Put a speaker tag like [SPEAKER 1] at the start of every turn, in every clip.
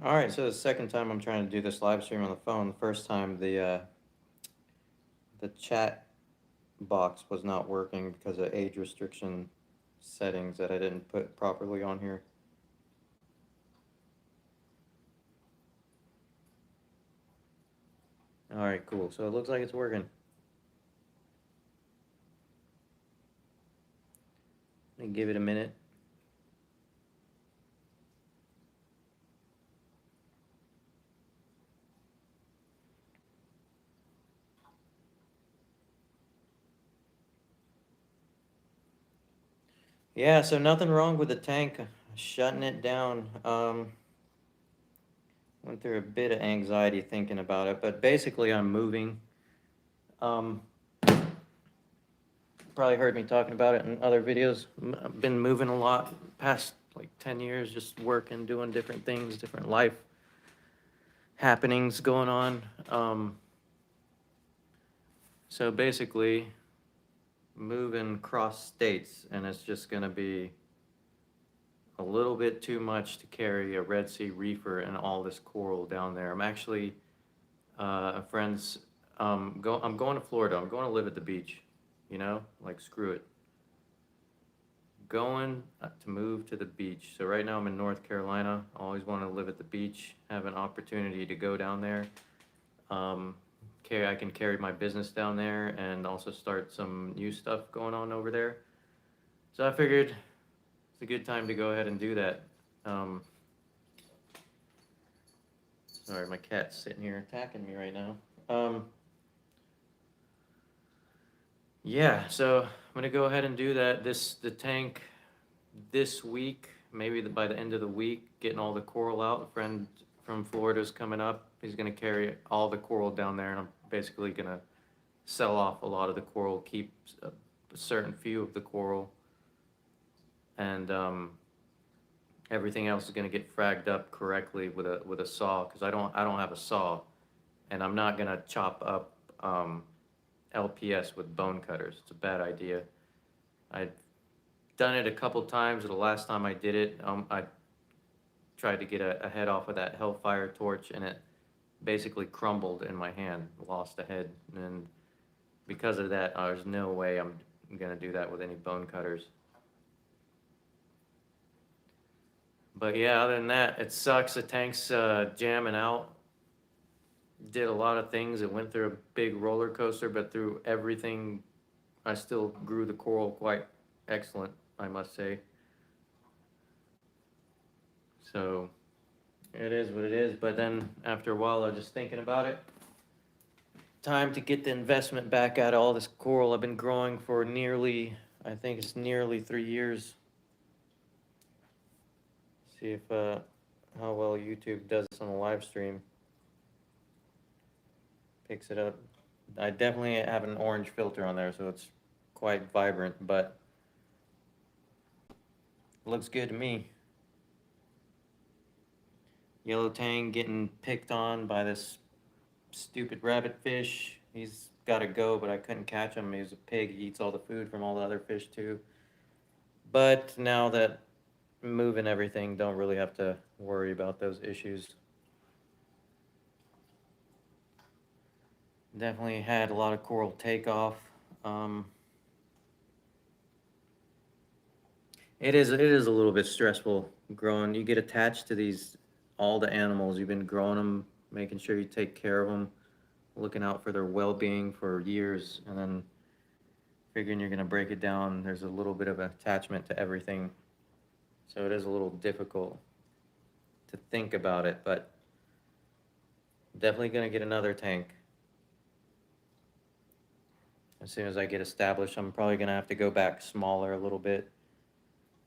[SPEAKER 1] All right, so the second time I'm trying to do this live stream on the phone. The first time the chat box was not working because of age restriction settings that I didn't put properly on here. All right, cool. So it looks like it's working. Let me give it a minute. Yeah, so nothing wrong with the tank, shutting it down. Went through a bit of anxiety thinking about it, but basically I'm moving. Um, Probably heard me talking about it in other videos. I've been moving a lot past like 10 years, just working, doing different things, different life happenings going on. So basically, moving cross states, and it's just going to be a little bit too much to carry a Red Sea reefer and all this coral down there. I'm actually a friend's. I'm going to Florida. I'm going to live at the beach. You know, like screw it. Going to move to the beach. So right now I'm in North Carolina. I always want to live at the beach. Have an opportunity to go down there. I can carry my business down there and also start some new stuff going on over there. So I figured it's a good time to go ahead and do that. Sorry, my cat's sitting here attacking me right now. Yeah, so I'm gonna go ahead and do that. The tank this week, maybe by the end of the week, getting all the coral out. A friend from Florida's coming up. He's gonna carry all the coral down there, and I'm basically gonna sell off a lot of the coral, keep a certain few of the coral, and everything else is gonna get fragged up correctly with a saw, because I don't have a saw, and I'm not gonna chop up LPS with bone cutters. It's a bad idea. I've done it a couple times. The last time I did it, I tried to get a head off of that Hellfire torch, and it basically crumbled in my hand, lost a head, and because of that, there's no way I'm gonna do that with any bone cutters. But yeah, other than that, it sucks. The tank's jamming out. Did a lot of things. It went through a big roller coaster, but through everything, I still grew the coral quite excellent, I must say. So it is what it is. But then after a while, I was just thinking about it. Time to get the investment back out of all this coral I've been growing for I think it's nearly 3 years. See if how well YouTube does this on the live stream. Picks it up. I definitely have an orange filter on there, so it's quite vibrant, but it looks good to me. Yellow tang getting picked on by this stupid rabbit fish. He's got to go, but I couldn't catch him. He's a pig. He eats all the food from all the other fish too. But now that moving everything, don't really have to worry about those issues. Definitely had a lot of coral takeoff. It is a little bit stressful growing. You get attached to all the animals. You've been growing them, making sure you take care of them, looking out for their well-being for years, and then figuring you're gonna break it down. There's a little bit of attachment to everything, so it is a little difficult to think about it, but definitely gonna get another tank. As soon as I get established, I'm probably gonna have to go back smaller a little bit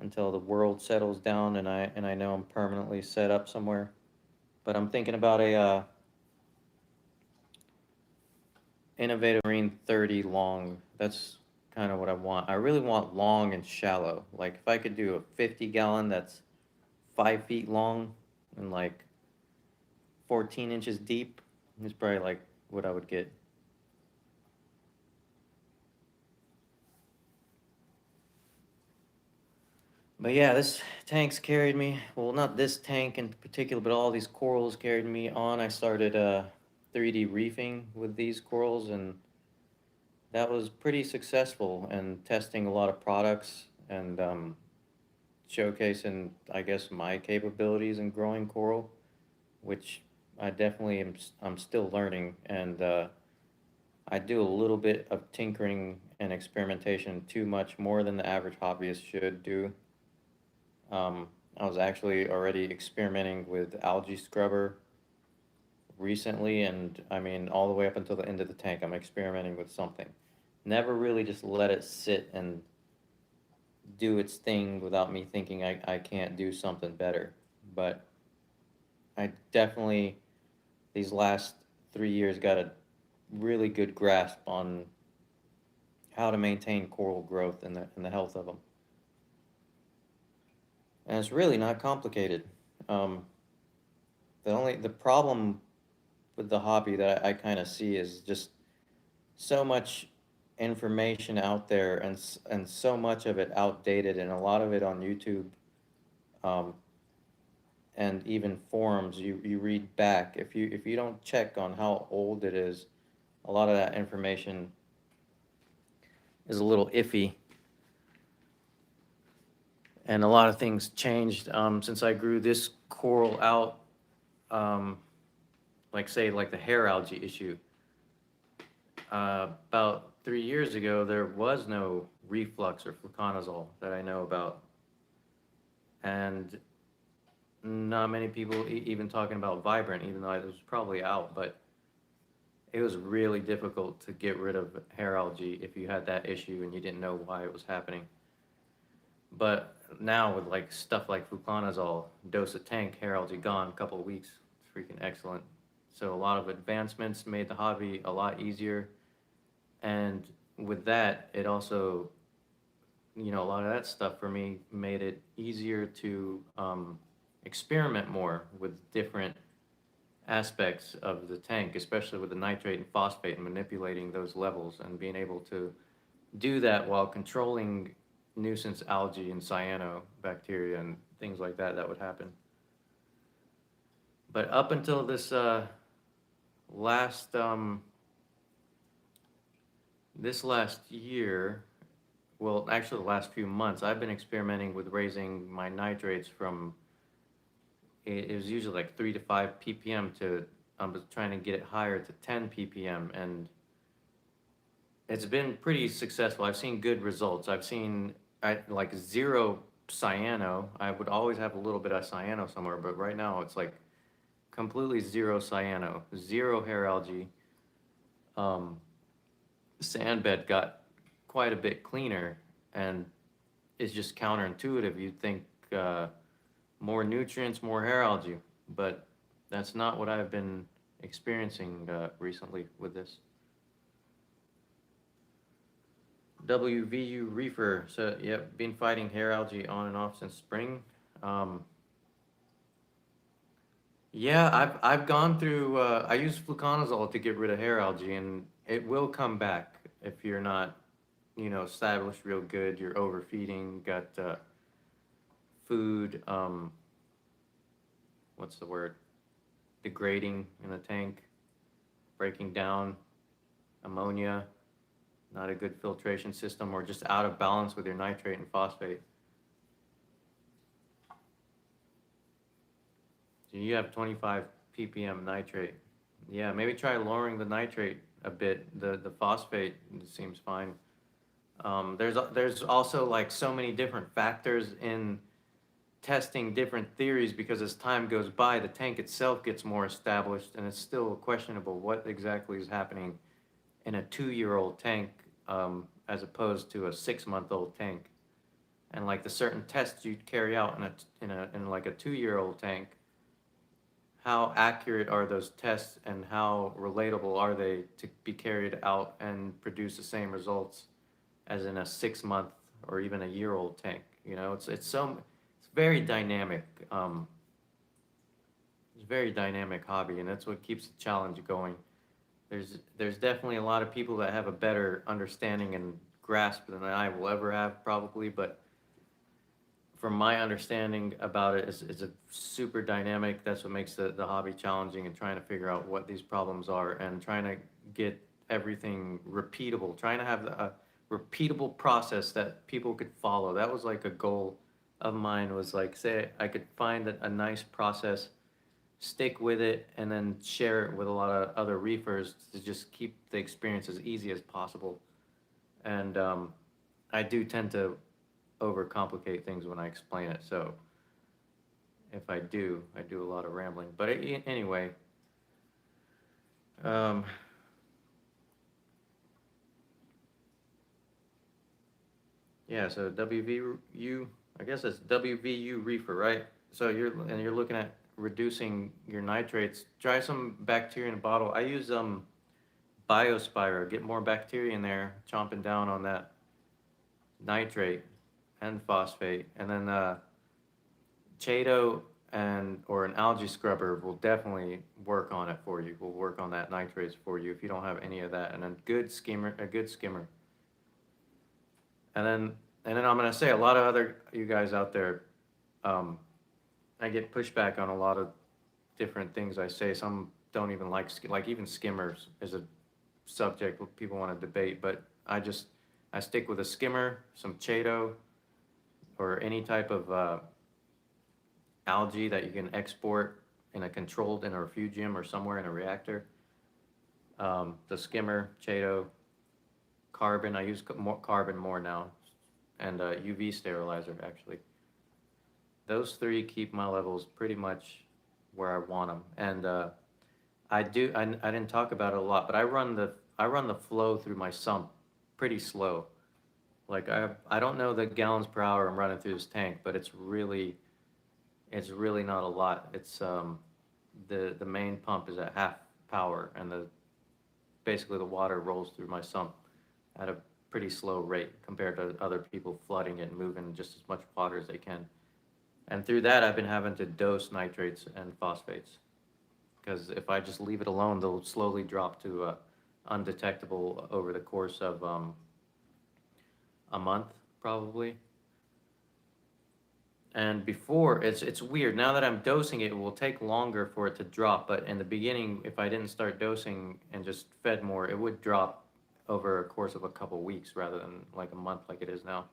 [SPEAKER 1] until the world settles down and I know I'm permanently set up somewhere. But I'm thinking about a innovative marine 30 long. That's kind of what I want. I really want long and shallow. Like if I could do a 50 gallon that's 5 feet long and like 14 inches deep, it's probably like what I would get. But yeah, this tank's carried me. Well, not this tank in particular, but all these corals carried me on. I started 3D reefing with these corals, and that was pretty successful. And testing a lot of products and showcasing, I guess, my capabilities in growing coral, which I definitely am. I'm still learning, and I do a little bit of tinkering and experimentation, too much more than the average hobbyist should do. I was actually already experimenting with algae scrubber recently, and I mean, all the way up until the end of the tank, I'm experimenting with something. Never really just let it sit and do its thing without me thinking I can't do something better. But I definitely, these last 3 years, got a really good grasp on how to maintain coral growth and the health of them. And it's really not complicated. Um, the problem with the hobby that I kind of see is just so much information out there, and so much of it outdated, and a lot of it on YouTube, um, and even forums. You read back, if you don't check on how old it is, a lot of that information is a little iffy, and a lot of things changed since I grew this coral out. Um, like say like the hair algae issue. About 3 years ago, there was no reflux or fluconazole that I know about, and not many people even talking about Vibrant, even though it was probably out. But it was really difficult to get rid of hair algae if you had that issue and you didn't know why it was happening. But now with like stuff like fluconazole, dose a tank, hair algae gone, couple of weeks, it's freaking excellent. So a lot of advancements made the hobby a lot easier, and with that, it also, a lot of that stuff for me made it easier to experiment more with different aspects of the tank, especially with the nitrate and phosphate, and manipulating those levels and being able to do that while controlling nuisance algae and cyanobacteria and things like that that would happen. But up until this last last year, well, actually the last few months, I've been experimenting with raising my nitrates from, it was usually like 3 to 5 ppm to, I'm trying to get it higher to 10 ppm, and it's been pretty successful. I've seen good results. I've seen like zero cyano. I would always have a little bit of cyano somewhere, but right now it's like completely zero cyano, zero hair algae. Um, Sand bed got quite a bit cleaner, and it's just counterintuitive. You'd think more nutrients, more hair algae, but that's not what I've been experiencing recently with this. WVU Reefer. So, yep, been fighting hair algae on and off since spring. Um, yeah, I've gone through. I use fluconazole to get rid of hair algae, and it will come back if you're not, established real good. You're overfeeding, got food. What's the word? Degrading in the tank, breaking down, ammonia, not a good filtration system, or just out of balance with your nitrate and phosphate. So you have 25 ppm nitrate. Yeah, maybe try lowering the nitrate a bit. The phosphate seems fine. There's also like so many different factors in testing different theories, because as time goes by, the tank itself gets more established, and it's still questionable what exactly is happening in a 2-year-old tank, as opposed to a 6-month-old tank. And like the certain tests you carry out in like a 2-year-old tank, how accurate are those tests, and how relatable are they to be carried out and produce the same results as in a 6-month or even a year-old tank? It's very dynamic. It's a very dynamic hobby, and that's what keeps the challenge going. There's definitely a lot of people that have a better understanding and grasp than I will ever have, probably, but from my understanding about it, it's a super dynamic. That's what makes the hobby challenging, and trying to figure out what these problems are and trying to get everything repeatable, trying to have a repeatable process that people could follow. That was like a goal of mine, was like, say I could find a nice process, stick with it, and then share it with a lot of other reefers to just keep the experience as easy as possible. And I do tend to overcomplicate things when I explain it. So if I do a lot of rambling. But anyway, um, yeah. So WVU, I guess it's WVU Reefer, right? So you're looking at reducing your nitrates. Try some bacteria in a bottle. I use Biospira. Get more bacteria in there, chomping down on that nitrate and phosphate, and then Chaeto and or an algae scrubber will definitely work on it for you. Will work on that nitrates for you if you don't have any of that. And a good skimmer. And then I'm gonna say, a lot of other you guys out there, um, I get pushback on a lot of different things I say. Some don't even like even skimmers is a subject people want to debate, but I stick with a skimmer, some Chaeto, or any type of algae that you can export in a refugium or somewhere in a reactor. The skimmer, Chaeto, carbon. I use more carbon more now, and UV sterilizer actually. Those three keep my levels pretty much where I want them. And I didn't talk about it a lot, but I run the flow through my sump pretty slow. Like I don't know the gallons per hour I'm running through this tank, but it's really not a lot. It's the main pump is at half power, and basically the water rolls through my sump at a pretty slow rate compared to other people flooding it and moving just as much water as they can. And through that, I've been having to dose nitrates and phosphates, because if I just leave it alone, they'll slowly drop to undetectable over the course of a month, probably. And before, it's weird. Now that I'm dosing it, it will take longer for it to drop. But in the beginning, if I didn't start dosing and just fed more, it would drop over a course of a couple weeks rather than like a month like it is now.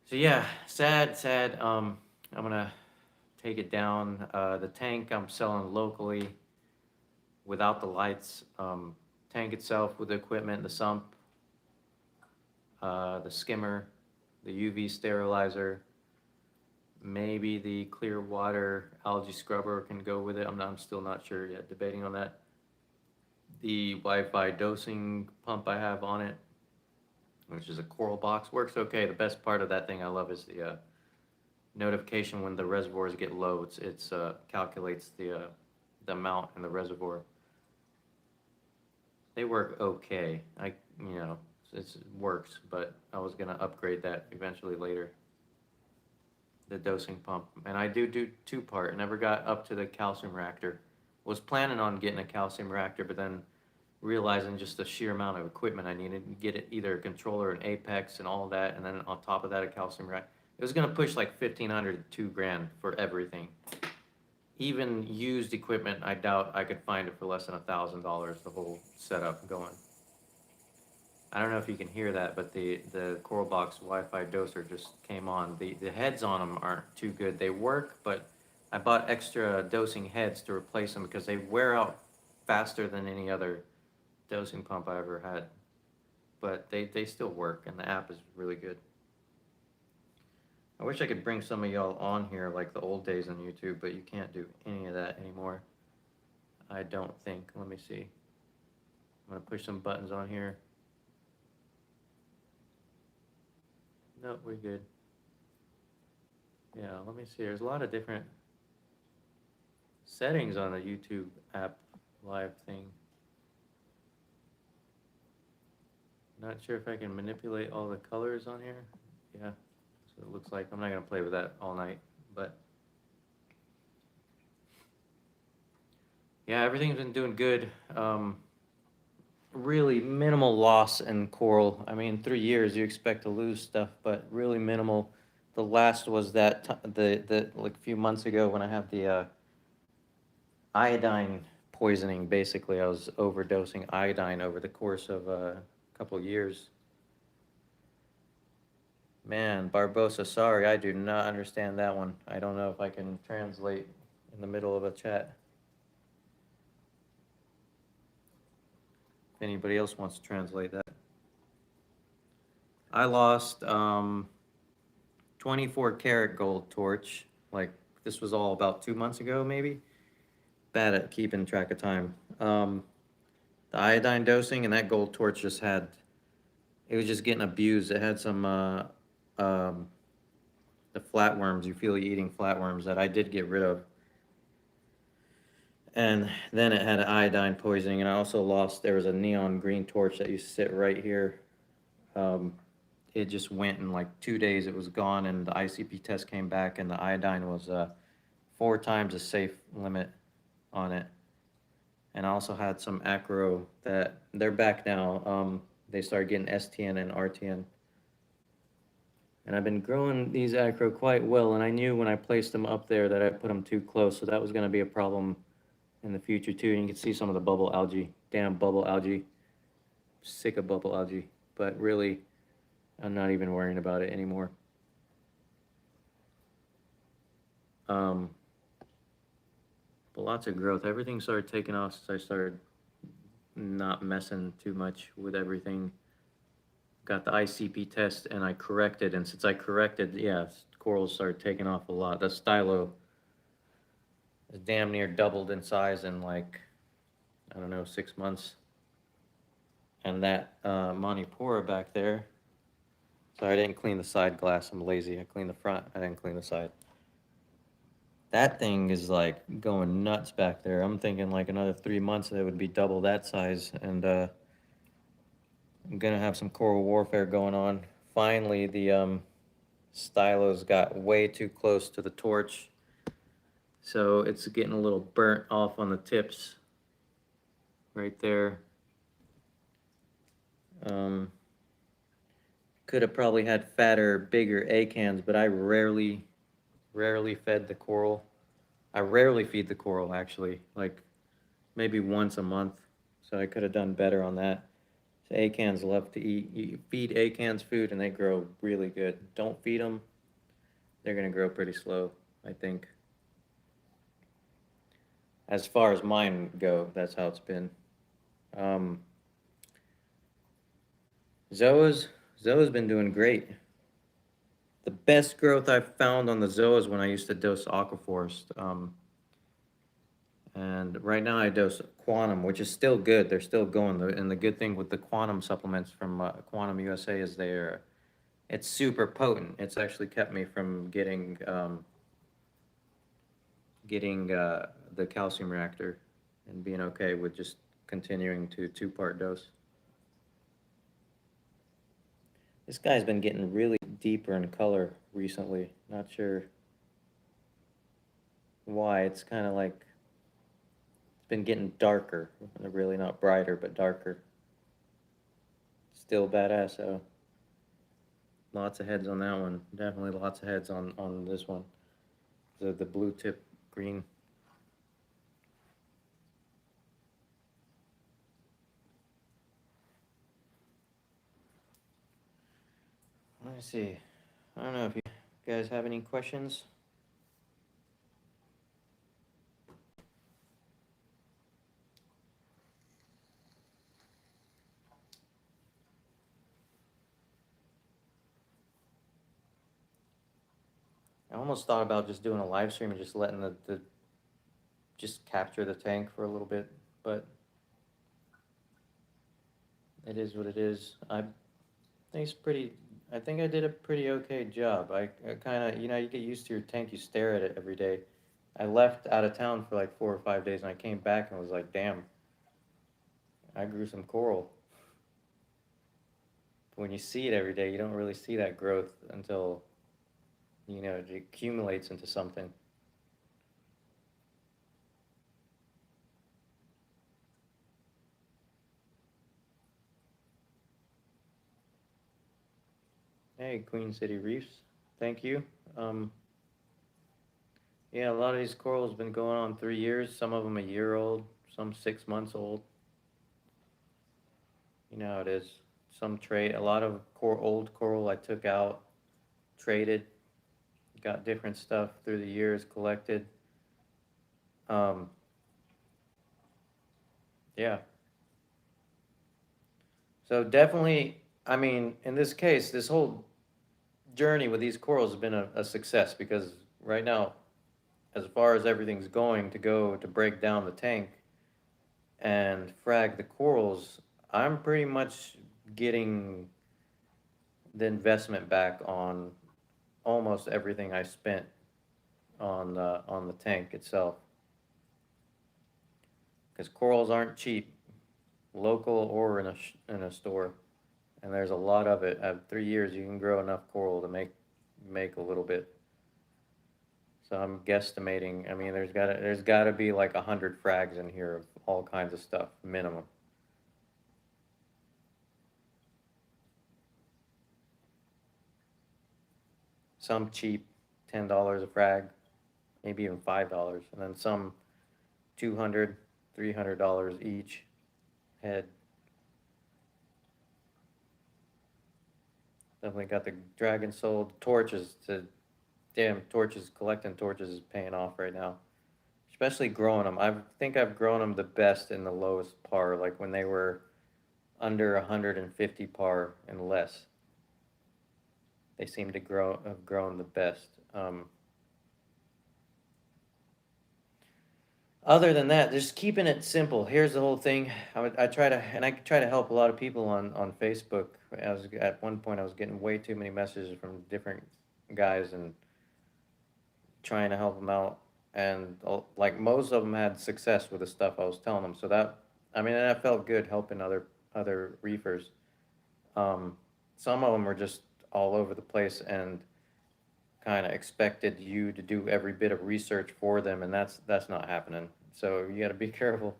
[SPEAKER 1] So yeah, sad. I'm gonna take it down. The tank I'm selling locally without the lights. Tank itself with the equipment, the sump, the skimmer, the UV sterilizer, maybe the clear water algae scrubber can go with it. I'm still not sure yet, debating on that. The Wi-Fi dosing pump I have on it, which is a coral box, works okay. The best part of that thing I love is the notification when the reservoirs get low. It's calculates the amount in the reservoir. They work okay. It works, but I was gonna upgrade that eventually later. The dosing pump, and I do two-part. I never got up to the calcium reactor. Was planning on getting a calcium reactor, but then realizing just the sheer amount of equipment I needed to get it, either a controller, an Apex, and all that, and then on top of that a calcium reactor. It was gonna push like 1,500 to $2,000 for everything. Even used equipment, I doubt I could find it for less than $1,000. The whole setup going. I don't know if you can hear that, but the Coral Box Wi-Fi doser just came on. The heads on them aren't too good. They work, but I bought extra dosing heads to replace them because they wear out faster than any other dosing pump I ever had. But they still work, and the app is really good. I wish I could bring some of y'all on here like the old days on YouTube, but you can't do any of that anymore. I don't think. Let me see. I'm gonna push some buttons on here. No, we're good. Yeah, let me see. There's a lot of different settings on the YouTube app live thing. Not sure if I can manipulate all the colors on here. Yeah, so it looks like I'm not gonna play with that all night, but yeah, everything's been doing good. really minimal loss in coral. I mean, 3 years you expect to lose stuff, but really minimal. The last was the like a few months ago when I had the iodine poisoning. Basically, I was overdosing iodine over the course of a couple years. Man, Barbosa, sorry, I do not understand that one. I don't know if I can translate in the middle of a chat. If anybody else wants to translate that. I lost 24 karat gold torch. Like, this was all about 2 months ago, maybe. Bad at keeping track of time. The iodine dosing and that gold torch just had, it was just getting abused. It had some, um, the flatworms, you feel you eating flatworms that I did get rid of. And then it had iodine poisoning, and I also lost, there was a neon green torch that used to sit right here. It just went in like 2 days, it was gone, and the ICP test came back, and the iodine was 4 times the safe limit on it. And I also had some acro that, they're back now. They started getting STN and RTN. And I've been growing these acro quite well, and I knew when I placed them up there that I put them too close, so that was going to be a problem in the future too. And you can see some of the bubble algae. Damn bubble algae. Sick of bubble algae. But really, I'm not even worrying about it anymore. But lots of growth. Everything started taking off since I started not messing too much with everything. Got the ICP test and I corrected, and since I corrected, yeah, corals started taking off a lot. The stylo is damn near doubled in size in like, I don't know, 6 months. And that Monipora back there, sorry, I didn't clean the side glass, I'm lazy. I cleaned the front, I didn't clean the side. That thing is like going nuts back there. I'm thinking like another 3 months it would be double that size, and I'm gonna have some coral warfare going on. Finally, the stylos got way too close to the torch, so it's getting a little burnt off on the tips right there. Could have probably had fatter, bigger acans, but I rarely fed the coral. I rarely feed the coral, actually, like maybe once a month, so I could have done better on that. So acans love to eat. You feed acans food and they grow really good. Don't feed them, they're gonna grow pretty slow, I think. As far as mine go, that's how it's been. Zoa's been doing great. The best growth I've found on the Zoas when I used to dose Aquaforest. And right now I dose Quantum, which is still good. They're still going. And the good thing with the Quantum supplements from Quantum USA is it's super potent. It's actually kept me from getting the calcium reactor and being okay with just continuing to 2-part dose. This guy's been getting really deeper in color recently. Not sure why. It's kind of like, it's been getting darker. Really not brighter, but darker. Still badass, though. Lots of heads on that one. Definitely lots of heads on this one. The blue tip green. Let me see. I don't know if you guys have any questions. I almost thought about just doing a live stream and just letting just capture the tank for a little bit, but it is what it is. I think I did a pretty okay job. I kind of, you get used to your tank, you stare at it every day. I left out of town for like 4 or 5 days and I came back and was like, damn, I grew some coral. But when you see it every day, you don't really see that growth until, it accumulates into something. Hey, Queen City Reefs. Thank you. Um, yeah, a lot of these corals been going on 3 years. Some of them a year old, some 6 months old. You know how it is. Some trade. A lot of old coral I took out, traded, got different stuff through the years, collected. Um, yeah. So definitely, I mean, in this case, this whole journey with these corals has been a success because right now, as far as everything's going to go to break down the tank and frag the corals, I'm pretty much getting the investment back on almost everything I spent on the tank itself. Because corals aren't cheap, local or in a store, and there's a lot of it. At 3 years, you can grow enough coral to make a little bit. So I'm guesstimating. I mean, there's gotta be like 100 frags in here of all kinds of stuff, minimum. Some cheap, $10 a frag, maybe even $5, and then some 200, $300 each head. Definitely got the dragon sold torches to damn torches. Collecting torches is paying off right now, especially growing them. I think I've grown them the best in the lowest par, like when they were under 150 par and less. They seem to grow have grown the best. Other than that, just keeping it simple. Here's the whole thing. I try to, and I try to help a lot of people on Facebook. At one point I was getting way too many messages from different guys and trying to help them out, and like most of them had success with the stuff I was telling them. So that, I mean, that felt good helping other reefers. Um, some of them were just all over the place and kind of expected you to do every bit of research for them, and that's not happening. So you got to be careful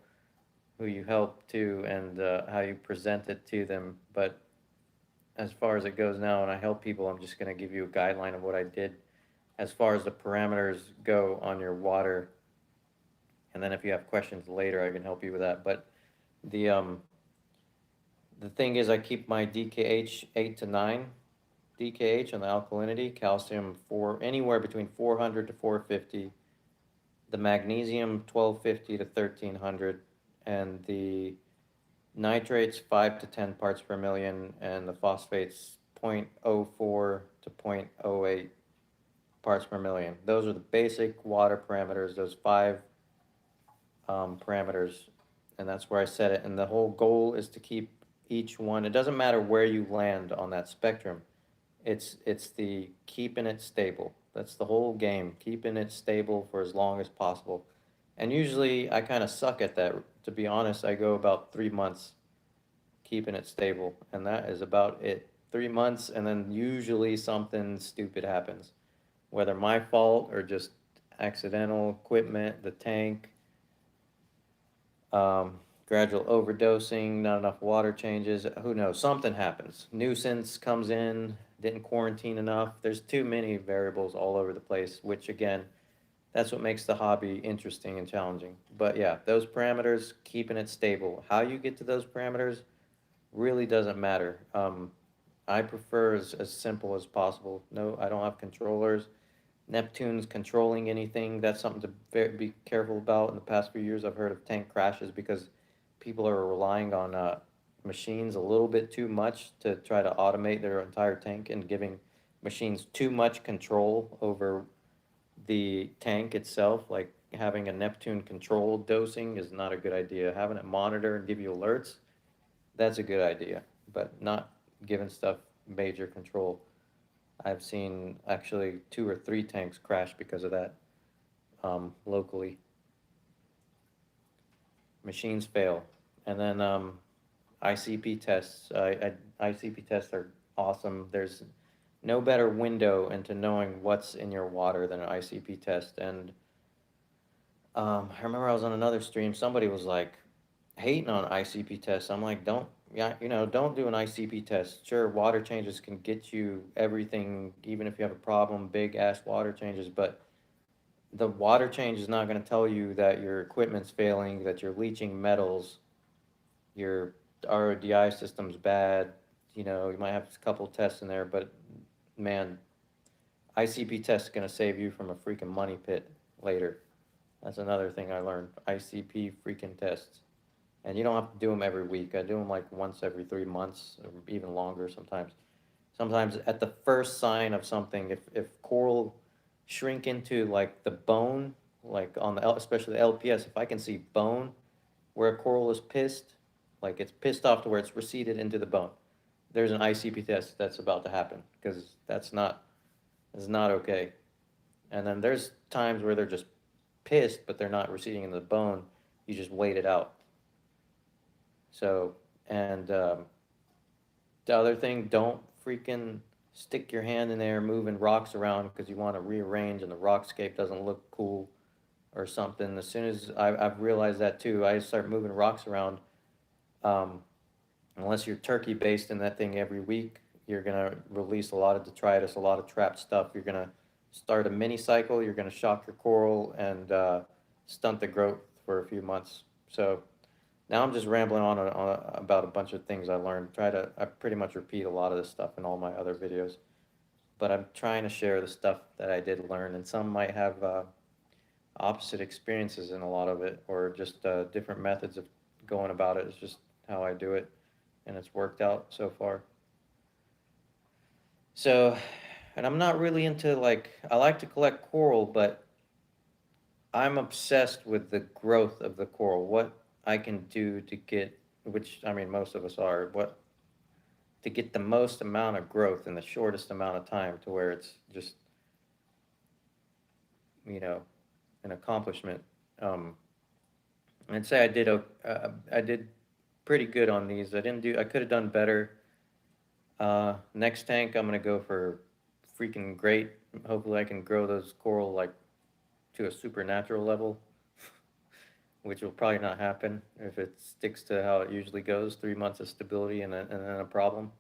[SPEAKER 1] who you help to and how you present it to them. But as far as it goes now, and I help people, I'm just going to give you a guideline of what I did as far as the parameters go on your water. And then if you have questions later, I can help you with that. But the um, the thing is, I keep my DKH 8 to 9 DKH on the alkalinity, calcium for anywhere between 400 to 450, the magnesium 1250 to 1300, and the nitrates 5 to 10 parts per million, and the phosphates 0.04 to 0.08 parts per million. Those are the basic water parameters, those five parameters, and that's where I set it. And the whole goal is to keep each one. It doesn't matter where you land on that spectrum. It's the keeping it stable. That's the whole game, keeping it stable for as long as possible. And usually I kind of suck at that. To be honest, I go about 3 months keeping it stable, and that is about it. 3 months, and then usually something stupid happens, whether my fault or just accidental equipment, the tank, gradual overdosing, not enough water changes, who knows, something happens. Nuisance comes in, didn't quarantine enough. There's too many variables all over the place, which again, that's what makes the hobby interesting and challenging. But yeah, those parameters, keeping it stable. How you get to those parameters really doesn't matter. I prefer as simple as possible. No, I don't have controllers. Neptune's controlling anything. That's something to be careful about. In the past few years, I've heard of tank crashes because people are relying on machines a little bit too much to try to automate their entire tank, and giving machines too much control over the tank itself. Like having a Neptune controlled dosing is not a good idea. Having it monitor and give you alerts, that's a good idea, but not giving stuff major control. I've seen actually 2 or 3 tanks crash because of that locally. Machines fail. And then ICP tests. ICP tests are awesome. There's no better window into knowing what's in your water than an ICP test. And I remember I was on another stream. Somebody was like hating on ICP tests. I'm like, don't yeah, don't do an ICP test. Sure, water changes can get you everything, even if you have a problem, big ass water changes, but the water change is not going to tell you that your equipment's failing, that you're leaching metals, your RODI system's bad. You might have a couple tests in there, but man, ICP test is going to save you from a freaking money pit later. That's another thing I learned. ICP freaking tests. And you don't have to do them every week. I do them like once every 3 months, or even longer sometimes. Sometimes at the first sign of something, if coral shrink into like the bone, like on the especially the LPS, if I can see bone where a coral is pissed, like it's pissed off to where it's receded into the bone, there's an ICP test that's about to happen, because that's not okay. And then there's times where they're just pissed, but they're not receding into the bone. You just wait it out. So, and the other thing, don't freaking stick your hand in there moving rocks around because you want to rearrange and the rockscape doesn't look cool or something. As soon as I've realized that too, I start moving rocks around. Um, Unless you're turkey based in that thing every week, you're gonna release a lot of detritus, a lot of trapped stuff. You're gonna start a mini cycle. You're gonna shock your coral and stunt the growth for a few months. So now I'm just rambling on about a bunch of things I learned. I pretty much repeat a lot of this stuff in all my other videos, but I'm trying to share the stuff that I did learn, and some might have opposite experiences in a lot of it, or just different methods of going about it. It's just how I do it, and it's worked out so far. So, and I'm not really into like, I like to collect coral, but I'm obsessed with the growth of the coral. What I can do to get, which I mean, most of us are, what to get the most amount of growth in the shortest amount of time to where it's just, you know, an accomplishment. I'd say I did pretty good on these. I could have done better. Next tank, I'm gonna go for freaking great. Hopefully I can grow those coral like to a supernatural level, which will probably not happen if it sticks to how it usually goes, 3 months of stability and then a problem.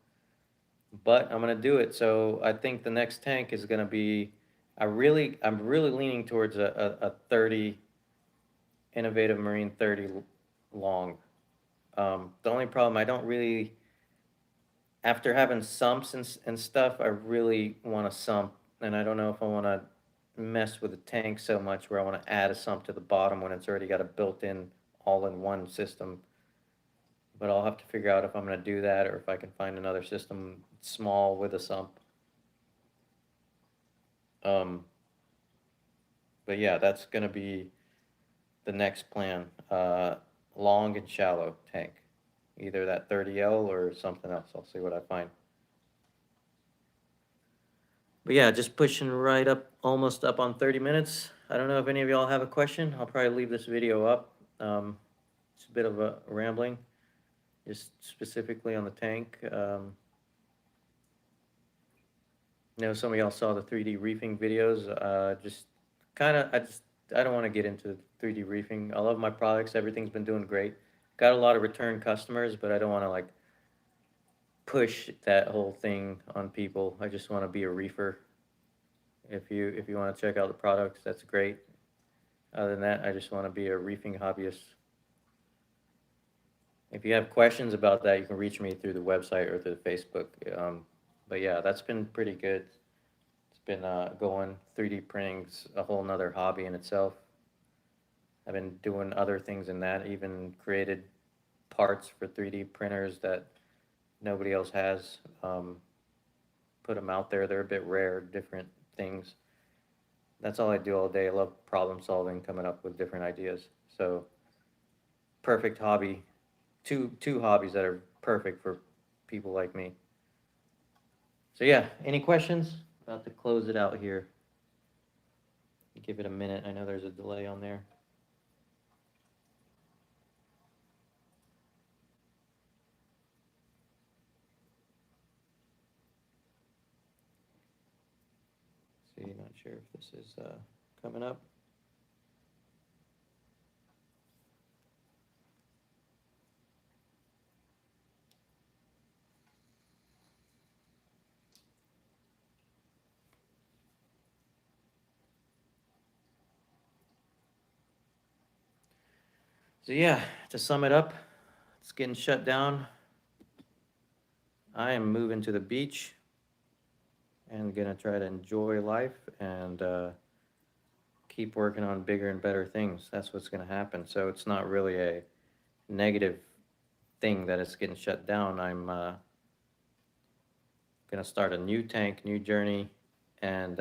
[SPEAKER 1] But I'm gonna do it. So I think the next tank is gonna be, I'm really leaning towards a 30, innovative marine 30 long. The only problem, I don't really, after having sumps and stuff, I really want a sump, and I don't know if I want to mess with the tank so much where I want to add a sump to the bottom when it's already got a built-in all-in-one system. But I'll have to figure out if I'm going to do that or if I can find another system small with a sump. Um, but yeah, that's going to be the next plan. Long and shallow tank. Either that 30L or something else. I'll see what I find. But yeah, just pushing right up, almost up on 30 minutes. I don't know if any of y'all have a question. I'll probably leave this video up. It's a bit of a rambling, just specifically on the tank. Some of y'all saw the 3D reefing videos. Just kind of, I don't want to get into 3D reefing. I love my products. Everything's been doing great. Got a lot of return customers, but I don't want to like push that whole thing on people. I just want to be a reefer. If you want to check out the products, that's great. Other than that, I just want to be a reefing hobbyist. If you have questions about that, you can reach me through the website or through Facebook. But yeah, that's been pretty good. It's been going. 3D printing's a whole nother hobby in itself. I've been doing other things in that, even created parts for 3D printers that nobody else has. Put them out there. They're a bit rare, different things. That's all I do all day. I love problem solving, coming up with different ideas. So perfect hobby. Two hobbies that are perfect for people like me. So yeah, any questions? About to close it out here. Give it a minute. I know there's a delay on there. See, not sure if this is coming up. So yeah, to sum it up, it's getting shut down. I am moving to the beach and gonna try to enjoy life and keep working on bigger and better things. That's what's gonna happen. So it's not really a negative thing that it's getting shut down. I'm gonna start a new tank, new journey, and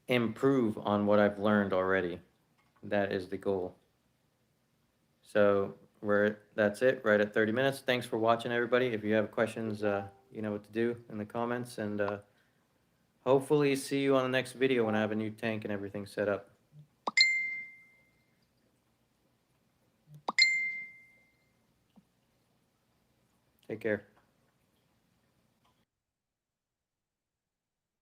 [SPEAKER 1] improve on what I've learned already. That is the goal. So that's it, right at 30 minutes. Thanks for watching, everybody. If you have questions, you know what to do in the comments, and hopefully see you on the next video when I have a new tank and everything set up. Take care.